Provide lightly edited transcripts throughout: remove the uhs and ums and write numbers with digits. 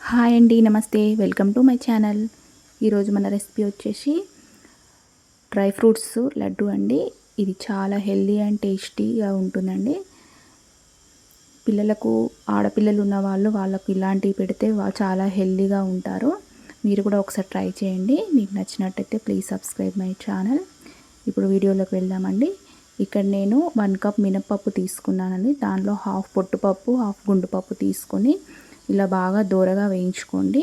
Hi అండి, నమస్తే. Welcome to my channel. ఈరోజు మన రెసిపీ వచ్చేసి డ్రై ఫ్రూట్స్ లడ్డు అండి. ఇది చాలా హెల్దీ అండ్ టేస్టీగా ఉంటుందండి. పిల్లలకు, ఆడపిల్లలు ఉన్న వాళ్ళకు ఇలాంటివి పెడితే చాలా హెల్దీగా ఉంటారు. మీరు కూడా ఒకసారి ట్రై చేయండి. మీకు నచ్చినట్టయితే ప్లీజ్ సబ్స్క్రైబ్ మై ఛానల్. ఇప్పుడు వీడియోలోకి వెళ్దామండి. ఇక్కడ నేను 1 కప్ మినపప్పు తీసుకున్నానండి. దానిలో హాఫ్ పొట్టుపప్పు, హాఫ్ గుండుపప్పు తీసుకొని ఇలా బాగా దూరగా వేయించుకోండి.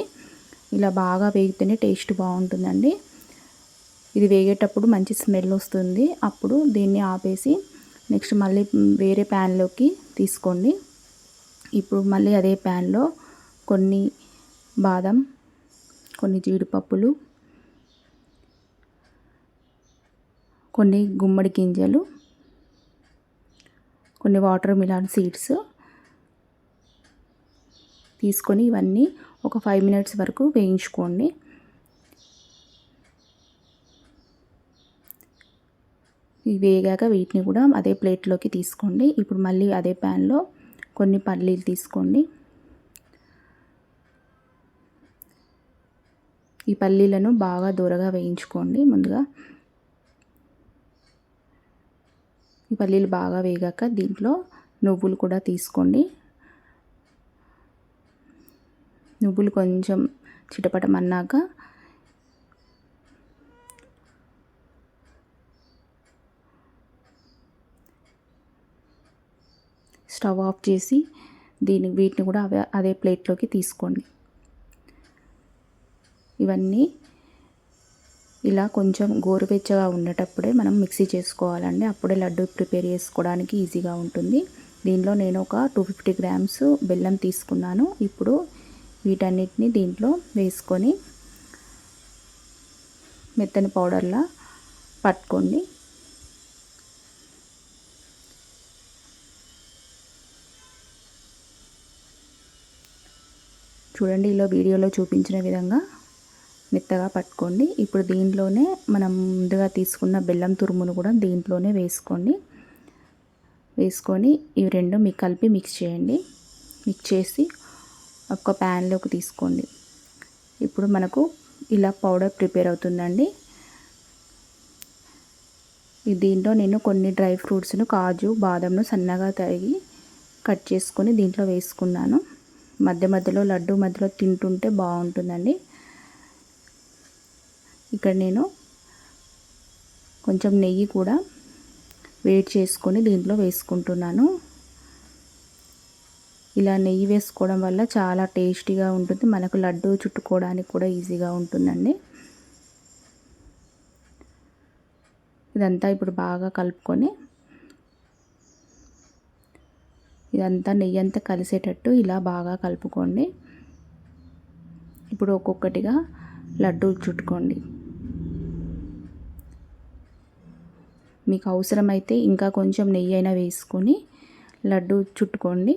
ఇలా బాగా వేగితేనే టేస్ట్ బాగుంటుందండి. ఇది వేగేటప్పుడు మంచి స్మెల్ వస్తుంది. అప్పుడు దీన్ని ఆపేసి నెక్స్ట్ మళ్ళీ వేరే ప్యాన్లోకి తీసుకోండి. ఇప్పుడు మళ్ళీ అదే ప్యాన్లో కొన్ని బాదం, కొన్ని జీడిపప్పులు, కొన్ని గుమ్మడి గింజలు, కొన్ని వాటర్ మిలాన్ సీడ్స్ తీసుకొని ఇవన్నీ ఒక 5 మినిట్స్ వరకు వేయించుకోండి. ఇవి వేగాక వీటిని కూడా అదే ప్లేట్లోకి తీసుకోండి. ఇప్పుడు మళ్ళీ అదే ప్యాన్లో కొన్ని పల్లీలు తీసుకోండి. ఈ పల్లీలను బాగా దూరగా వేయించుకోండి. ముందుగా ఈ పల్లీలు బాగా వేగాక దీంట్లో నువ్వులు కూడా తీసుకోండి. నువ్వులు కొంచెం చిటపటమన్నాక స్టవ్ ఆఫ్ చేసి వీటిని కూడా అదే ప్లేట్లోకి తీసుకోండి. ఇవన్నీ ఇలా కొంచెం గోరువెచ్చగా ఉండేటప్పుడే మనం మిక్సీ చేసుకోవాలండి. అప్పుడే లడ్డు ప్రిపేర్ చేసుకోవడానికి ఈజీగా ఉంటుంది. దీనిలో నేను ఒక 250 గ్రామ్స్ బెల్లం తీసుకున్నాను. ఇప్పుడు వీటన్నిటిని దీంట్లో వేసుకొని మెత్తని పౌడర్లా పట్టుకోండి. చూడండి, ఇలా వీడియోలో చూపించిన విధంగా మెత్తగా పట్టుకోండి. ఇప్పుడు దీంట్లోనే మనం ముందుగా తీసుకున్న బెల్లం తురుమును కూడా దీంట్లోనే వేసుకొని ఇవి రెండు మీకు కలిపి మిక్స్ చేయండి. మిక్స్ చేసి ఒక ప్యాన్లోకి తీసుకోండి. ఇప్పుడు మనకు ఇలా పౌడర్ ప్రిపేర్ అవుతుందండి. దీంట్లో నేను కొన్ని డ్రై ఫ్రూట్స్ను, కాజు, బాదంను సన్నగా తరిగి కట్ చేసుకొని దీంట్లో వేసుకున్నాను. మధ్యలో లడ్డు మధ్యలో తింటుంటే బాగుంటుందండి. ఇక్కడ నేను కొంచెం నెయ్యి కూడా వేడి చేసుకొని దీంట్లో వేసుకుంటున్నాను. ఇలా నెయ్యి వేసుకోవడం వల్ల చాలా టేస్టీగా ఉంటుంది. మనకు లడ్డు చుట్టుకోవడానికి కూడా ఈజీగా ఉంటుందండి. ఇదంతా ఇప్పుడు బాగా కలుపుకొని ఇదంతా నెయ్యి అంతా కలిసేటట్టు ఇలా బాగా కలుపుకోండి. ఇప్పుడు ఒక్కొక్కటిగా లడ్డూలు చుట్టుకోండి. మీకు అవసరమైతే ఇంకా కొంచెం నెయ్యి అయినా వేసుకొని లడ్డు చుట్టుకోండి.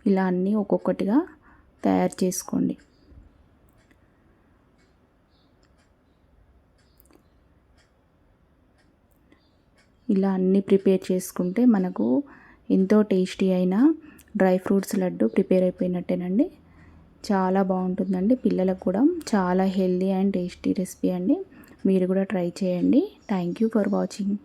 ఇలా అన్నీ ఒక్కొక్కటిగా తయారు చేసుకోండి. ఇలా అన్నీ ప్రిపేర్ చేసుకుంటే మనకు ఎంతో టేస్టీ అయిన డ్రై ఫ్రూట్స్ లడ్డు ప్రిపేర్ అయిపోయినట్టేనండి. చాలా బాగుంటుందండి. పిల్లలకు కూడా చాలా హెల్దీ అండ్ టేస్టీ రెసిపీ అండి. మీరు కూడా ట్రై చేయండి. Thank you for watching.